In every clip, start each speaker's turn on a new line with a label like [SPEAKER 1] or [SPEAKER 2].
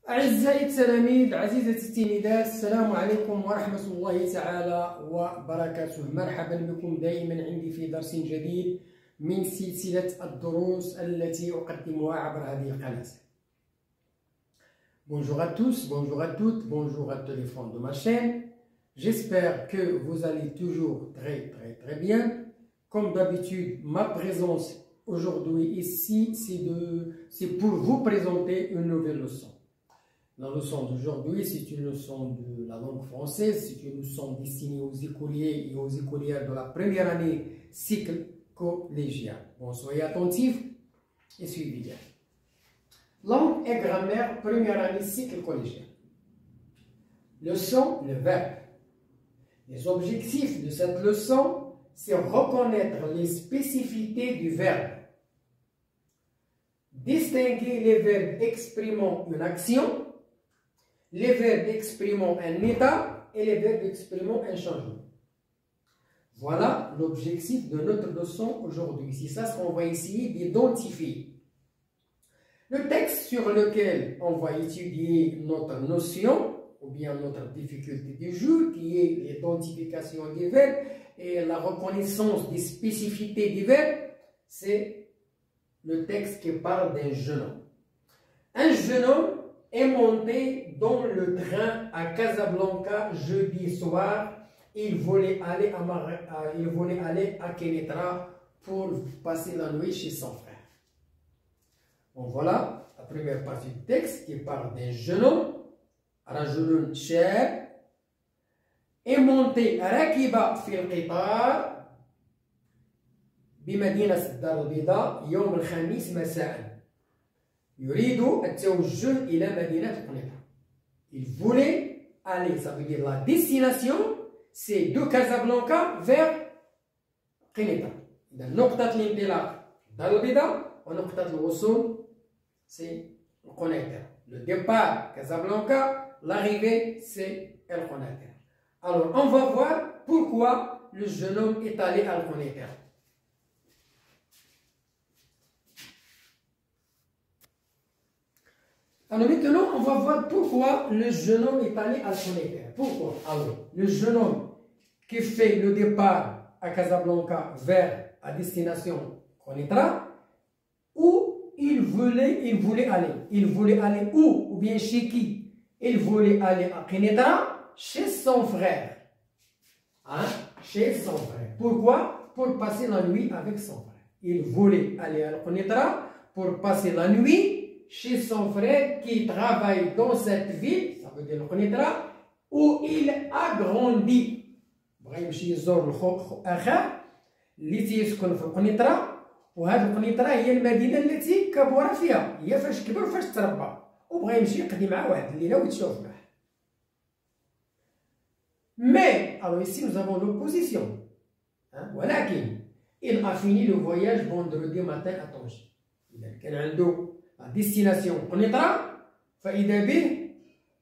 [SPEAKER 1] أعزائي التلاميذ، عزيزتي التلميذات، السلام عليكم ورحمة الله تعالى وبركاته. مرحبا بكم دائما عندي في درس جديد من سلسلة الدروس التي أقدمها عبر هذه القناة. Bonjour à tous, bonjour à toutes, bonjour à tous les fans de ma chaîne. J'espère que vous allez toujours très bien. Comme d'habitude, ma présence aujourd'hui ici, c'est pour vous présenter une nouvelle leçon. La leçon d'aujourd'hui, c'est une leçon de la langue française, c'est une leçon destinée aux écoliers et aux écolières de la première année cycle collégien. Bon, soyez attentifs et suivez bien. Langue et grammaire, première année cycle collégien. Leçon, le verbe. Les objectifs de cette leçon, c'est reconnaître les spécificités du verbe, distinguer les verbes exprimant une action, les verbes exprimant un état et les verbes exprimant un changement. Voilà l'objectif de notre leçon aujourd'hui. C'est ça ce qu'on va essayer d'identifier. Le texte sur lequel on va étudier notre notion ou bien notre difficulté du jour, qui est l'identification des verbes et la reconnaissance des spécificités des verbes, c'est le texte qui parle d'un jeune homme. Un jeune homme est monté dans le train à Casablanca jeudi soir. Il voulait aller à Kénétra pour passer la nuit chez son frère. Bon, voilà la première partie du texte qui parle d'un jeune homme, رجل شاب, est monté راكب في القطار بمدينة الدار البيضاء يوم الخميس مساء. يريد التوجه إلى مدينة قنيطرة. Il voulait aller, ça veut dire la destination, c'est de Casablanca vers قنيطرة. إذا نقطة الانطلاق الدار البيضاء ونقطة الوصول c'est قنيطرة. Le départ Casablanca, l'arrivée c'est El Konaïter. Alors on va voir pourquoi le jeune homme est allé à El Konaïter. Alors maintenant, on va voir pourquoi le jeune homme est allé à Konaïter. Pourquoi? Alors, le jeune homme qui fait le départ à Casablanca vers à destination Konaïter, où il voulait aller. Il voulait aller où? Ou bien chez qui? Il voulait aller à Konaïter, chez son frère. Hein? Chez son frère. Pourquoi? Pour passer la nuit avec son frère. Il voulait aller à Konaïter pour passer la nuit chez son frère qui travaille dans cette ville, ça veut dire Konaïter, où il a grandi. بغا يمشي يزور الأخ اللي تيسكن في قنيطرة، وهذه قنيطرة هي المدينة التي كبر فيها، هي فاش كبر فاش تربى، وبغا يمشي يقضي معاه واحد الليلة ويتشوف معاه. Mais, alors ici nous avons l'opposition. Hein? ولكن il a fini le voyage vendredi matin à Tanger. إذا كان عنده destination قنيطرة فإذا به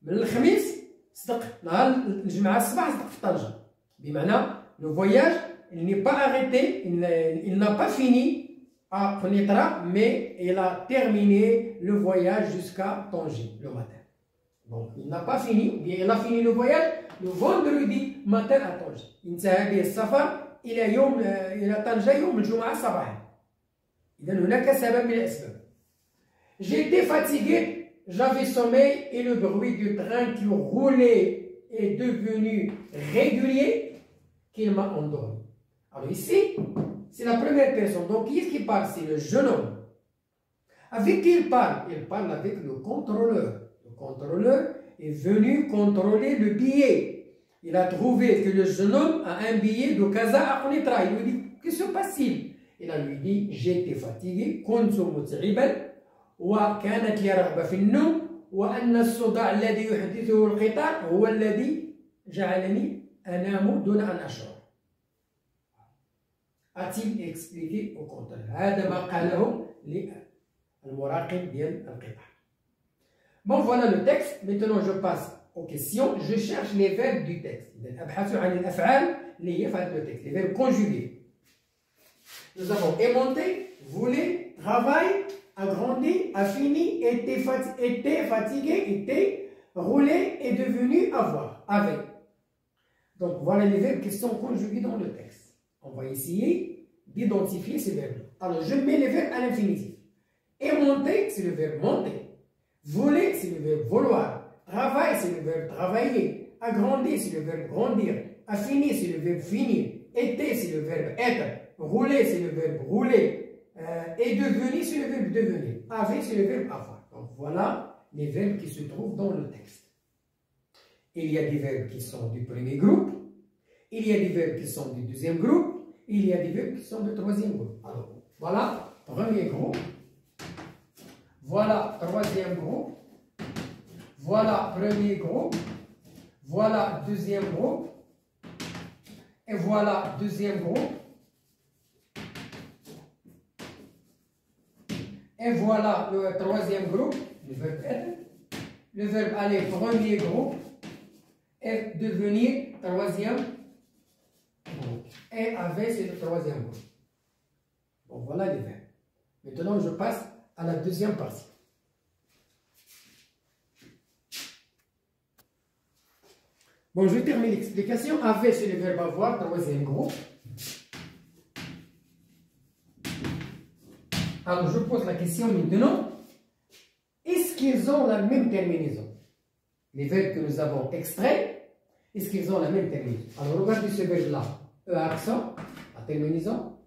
[SPEAKER 1] من الخميس صدق نهار الجمعة الصباح صدق في طنجة. بمعنى le voyage il n'est pas arrêté, il n'a pas fini à Konaïter, mais il a terminé le voyage jusqu'à Tanger le matin. Donc il n'a pas fini, ou bien il a fini le voyage le vendredi matin à Tanger. انتهى به السفر إلى طنجة يوم الجمعة صباحا. إذا هناك سبب من الأسباب. J'étais fatigué, j'avais sommeil et le bruit du train qui roulait est devenu régulier qu'il m'a endormi. Alors ici, c'est la première personne. Donc qui est-ce qui parle? C'est le jeune homme. Avec qui il parle? Il parle avec le contrôleur. Le contrôleur est venu contrôler le billet. Il a trouvé que le jeune homme a un billet de Casa à Konaïter. Il lui dit, que se passe-t-il? Il a lui dit, j'étais fatigué, كنت متعبا وكانت لي رغبة في النوم وأن الصداع الذي يحدثه القطار هو الذي جعلني أنام دون أن أشعر. A-t-il expliqué au contraire. هذا ما قاله للمراقب ديال القطار. Bon, voilà le texte. Maintenant, je passe aux questions. Je cherche les verbes du texte. أبحث عن الأفعال اللي هي في هذا le texte. Les verbes conjugués. Nous avons aimanté, voulait, travail, agrandi. grandi, a fini, était fatigué, était, roulé, est devenu, avoir, avait. Donc voilà les verbes qui sont conjugués dans le texte. On va essayer d'identifier ces verbes. Alors je mets les verbes à l'infinitif. Et monter, c'est le verbe monter. Voler, c'est le verbe vouloir. Travail, c'est le verbe travailler. Agrandir, c'est le verbe grandir. Affiner, c'est le verbe finir. Était, c'est le verbe être. Rouler, c'est le verbe rouler. Et devenir, c'est le verbe devenir. Avec, c'est le verbe avoir. Donc voilà les verbes qui se trouvent dans le texte. Il y a des verbes qui sont du premier groupe. Il y a des verbes qui sont du deuxième groupe. Il y a des verbes qui sont du troisième groupe. Alors, voilà, premier groupe. Voilà, troisième groupe. Voilà, premier groupe. Voilà, deuxième groupe. Et voilà, deuxième groupe. Et voilà le troisième groupe, le verbe être. Le verbe aller, premier groupe. Et devenir, troisième groupe. Et avec, c'est le troisième groupe. Bon, voilà les verbes. Maintenant, je passe à la deuxième partie. Bon, je termine l'explication. Avec, c'est le verbe avoir, troisième groupe. Alors, je pose la question maintenant. Est-ce qu'ils ont la même terminaison? Les verbes que nous avons extraits, est-ce qu'ils ont la même terminaison? Alors, regardez ce verbe-là. E accent, la terminaison.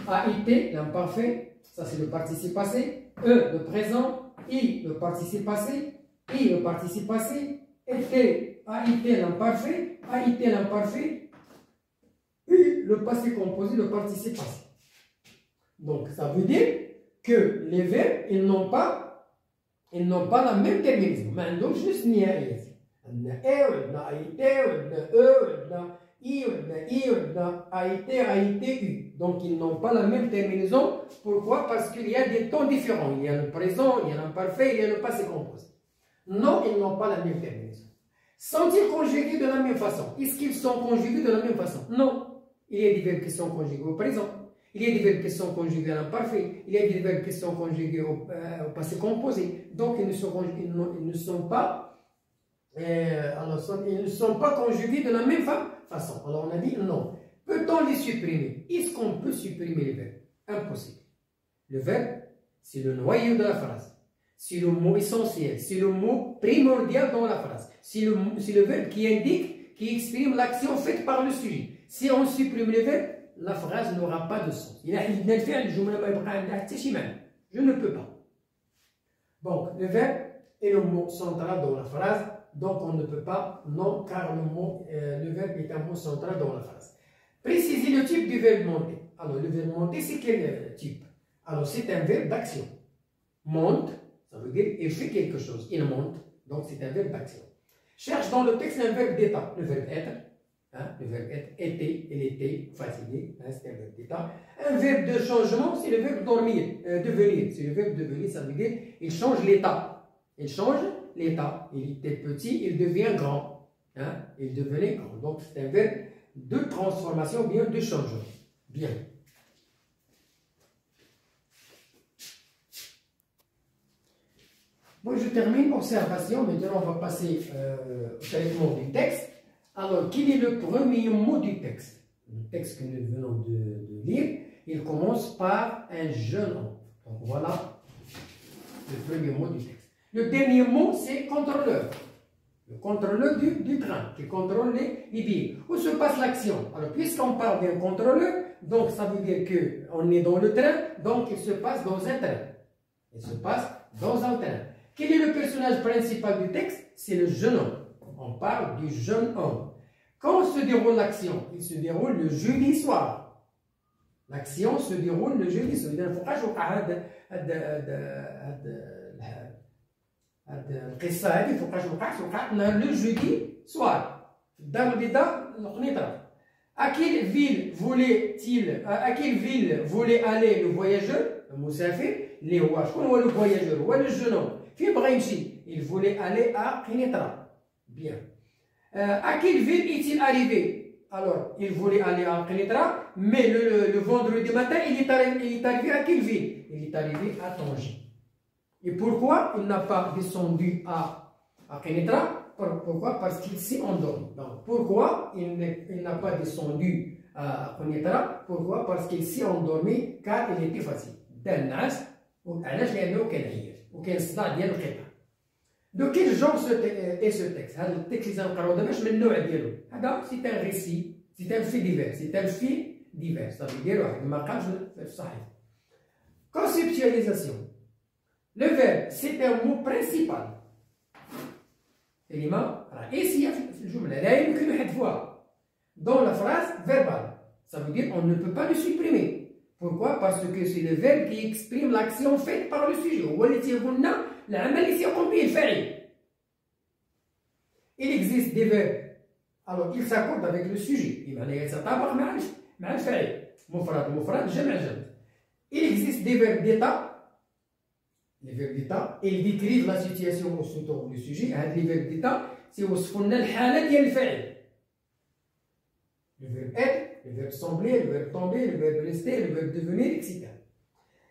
[SPEAKER 1] AIT, l'imparfait, ça c'est le participe passé. E, le présent. I, le participe passé. I, le participe passé. Été, AIT, l'imparfait. AIT, l'imparfait. U, le passé composé, le participe passé. Donc, ça veut dire que les verbes, ils n'ont pas la même terminaison. Mais donc, juste ni a i. عندنا A وعندنا AIT وعندنا E وعندنا I وعندنا I وعندنا AIT AIT U. Donc, ils n'ont pas la même terminaison. Pourquoi? Parce qu'il y a des temps différents. Il y a le présent, il y a l'imparfait, il y a le passé composé. Non, ils n'ont pas la même terminaison. Sont-ils conjugués de la même façon? Est-ce qu'ils sont conjugués de la même façon? Non. Il y a des verbes qui sont conjugués au présent. Il y a des verbes qui sont conjugués à l'imparfait. Il y a des verbes qui sont conjugués au passé composé. Donc, ils ne sont pas conjugués de la même façon. Alors, on a dit non. Peut-on les supprimer? Est-ce qu'on peut supprimer les verbes? Impossible. Le verbe, c'est le noyau de la phrase. C'est le mot essentiel. C'est le mot primordial dans la phrase. C'est le verbe qui indique, qui exprime l'action faite par le sujet. Si on supprime les verbes, la phrase n'aura pas de sens. Je ne peux pas. Donc, le verbe est le mot central dans la phrase. Donc, on ne peut pas, non, car le verbe est un mot central dans la phrase. Précisez le type du verbe monter. Alors, le verbe monter, c'est quel type? Alors, c'est un verbe d'action. Monte, ça veut dire il fait quelque chose. Il monte, donc c'est un verbe d'action. Cherche dans le texte un verbe d'état. Le verbe être. Le verbe être, était, il était, fatigué, c'est un verbe d'état. Un verbe de changement, c'est le verbe dormir, devenir. C'est le verbe devenir, ça veut dire il change l'état. Il change l'état. Il était petit, il devient grand. Il devenait grand. Donc c'est un verbe de transformation, bien de changement. Bien. Bon, je termine observation. Maintenant, on va passer au traitement du texte. Alors, quel est le premier mot du texte? Le texte que nous venons de lire, il commence par un jeune homme. Donc, voilà le premier mot du texte. Le dernier mot, c'est contrôleur. Le contrôleur du train, qui contrôle les billets. Où se passe l'action? Alors, puisqu'on parle d'un contrôleur, donc ça veut dire qu'on est dans le train, donc il se passe dans un train. Il se passe dans un train. Quel est le personnage principal du texte? C'est le jeune homme. On parle du jeune homme. Quand se déroule l'action? Il se déroule le jeudi soir. L'action se déroule le jeudi soir. Le jeudi soir. À quelle ville voulait aller le voyageur? Le voyageur. Le jeune homme. Il voulait aller à Qinitra. Bien. À quelle ville est-il arrivé? Alors, il voulait aller à Qinitra, mais le vendredi matin, il est arrivé à quelle ville? Il est arrivé à Tanger. Et pourquoi il n'a pas descendu à Kenitra? Pourquoi? Parce qu'il s'est endormi. Donc, pourquoi il n'a pas descendu à Kenitra? Pourquoi? Parce qu'il s'est endormi car il était fatigué. وعلاش لانه كان عياش وكان الصداع ديال القطع. دو كيل جونغ اي سو تكست. هذا التكست اللي غنقراو دابا من النوع ديالو. هذا سي ان ريسي، سي ان في ديفير، سي ان في ديفير. صافي دير واحد المقال في الصحيح. Conceptualisation. Le verbe c'est un mot principal. كلمة رئيسية في الجملة لا يمكن حذفها. Dans la phrase verbale. Ça veut dire on ne peut pas le supprimer. Pourquoi? Parce que c'est le verbe qui exprime l'action faite par le sujet. هو اللي تيقول لنا العمل اللي تيقوم به الفاعل. Il existe des verbes. Alors, ils s'accordent avec le sujet. بمعنى يتطابق مع الفاعل. مفرد جمع جمع. Il existe des verbes d'état. Les verbes d'état, ils décrivent la situation au entour du sujet. هاد les verbes d'état سيوصفوا لنا الحالة ديال الفاعل. Le verbe être, le verbe sembler, le verbe tomber, le verbe rester, le verbe devenir, etc.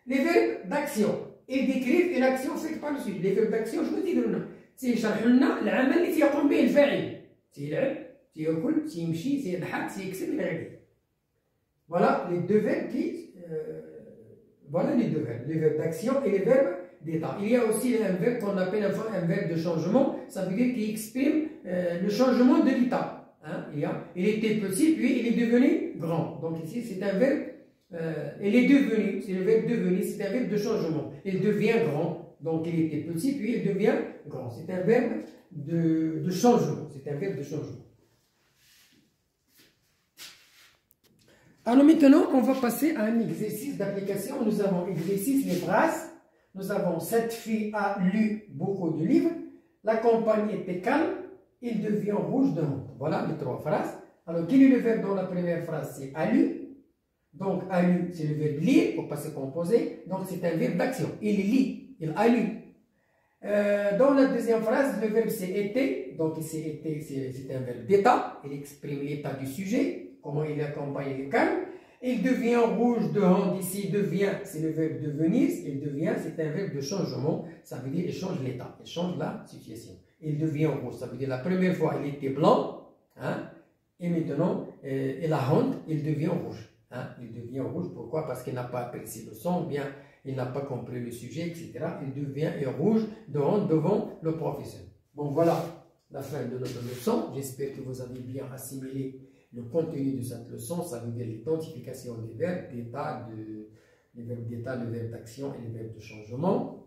[SPEAKER 1] Les verbes d'action, ils décrivent une action faite par le sujet. Les verbes d'action, شنو تيديروا لنا؟ تيشرحوا لنا العمل اللي تيقوم به الفاعل. تيلعب، تياكل، تيمشي، تيضحك، تيكسب إلى آخره. Voilà les deux verbes Voilà les deux verbes, les verbes d'action et les verbes d'état. Il y a aussi un verbe qu'on appelle un verbe de changement, ça veut dire qu'il exprime le changement de l'état. Hein? Il était petit, puis il est devenu grand. Donc ici, c'est un verbe, il est devenu, c'est le verbe devenir, c'est un verbe de changement. Il devient grand, donc il était petit, puis il devient grand. C'est un verbe de changement, c'est un verbe de changement. Alors maintenant, on va passer à un exercice d'application. Nous avons exercice les phrases. Nous avons cette fille a lu beaucoup de livres. La campagne était calme. Il devient rouge de honte. Voilà les trois phrases. Alors, quel est le verbe dans la première phrase? C'est a lu. Donc, a lu, c'est le verbe lire au passé composé. Donc, c'est un verbe d'action. Il lit. Il a lu. Dans la deuxième phrase, le verbe c'est été. Donc, c'est un verbe d'état. Il exprime l'état du sujet. Comment il accompagne le calme. Il devient rouge de honte. Ici, devient, c'est le verbe devenir. Il devient, c'est un verbe de changement. Ça veut dire il change l'état. Il change la situation. Il devient rouge. Ça veut dire la première fois, il était blanc. Hein, et maintenant, il a honte. Il devient rouge. Hein, il devient rouge. Pourquoi? Parce qu'il n'a pas apprécié le son. Bien, il n'a pas compris le sujet, etc. Il devient rouge de honte devant le professeur. Bon, voilà la fin de notre leçon. J'espère que vous avez bien assimilé le contenu de cette leçon. Ça veut dire l'identification des verbes d'état, les verbes d'état, les verbes d'action et les verbes de changement.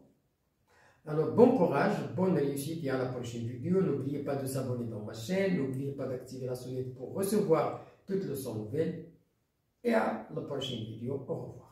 [SPEAKER 1] Alors, bon courage, bonne réussite et à la prochaine vidéo. N'oubliez pas de s'abonner dans ma chaîne. N'oubliez pas d'activer la sonnette pour recevoir toutes les leçons nouvelles. Et à la prochaine vidéo. Au revoir.